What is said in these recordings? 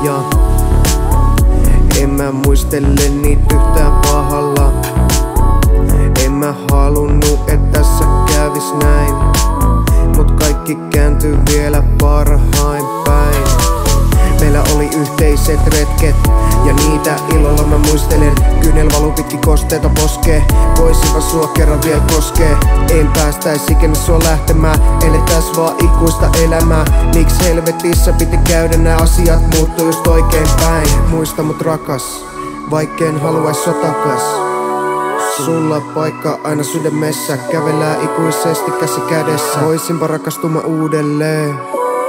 juttuja. En mä muistele niitä yhtään pahalla. En mä halunnut, et tässä kävis näin. Mut kaikki kääntyy vielä parhain päin. Meillä oli yhteiset retket ja niitä ilolla mä muistelen. Kyynel valuu pitki kosteita poskee. Voisinpa sua kerran vielä koskee. En päästäis ikinä sua lähtemään. Eletäs vaan ikuista elämää. Miks helvetissä piti käydä nää asiat muuttuu just oikein päin. Muista mut rakas, vaikkeen haluais sua takas. Sulla paikka aina sydämessä. Kävelää ikuisesti käsi kädessä. Voisinpa rakastuma uudelleen,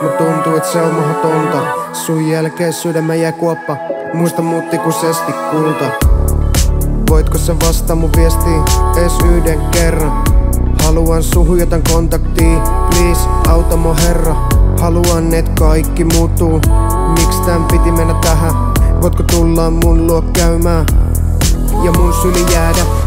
mut tuntuu et se on mahdotonta. Sun jälkeen sydämä jää kuoppa. Muista mut ikuisesti kulta. Voitko sä vastaa mun viestiin ees yhden kerran? Haluan suhun jotain kontaktia, please auta mun herra. Haluan et kaikki muuttuu. Miks tän piti mennä tähän? Voitko tulla mun luo käymään ja mun syli jäädä?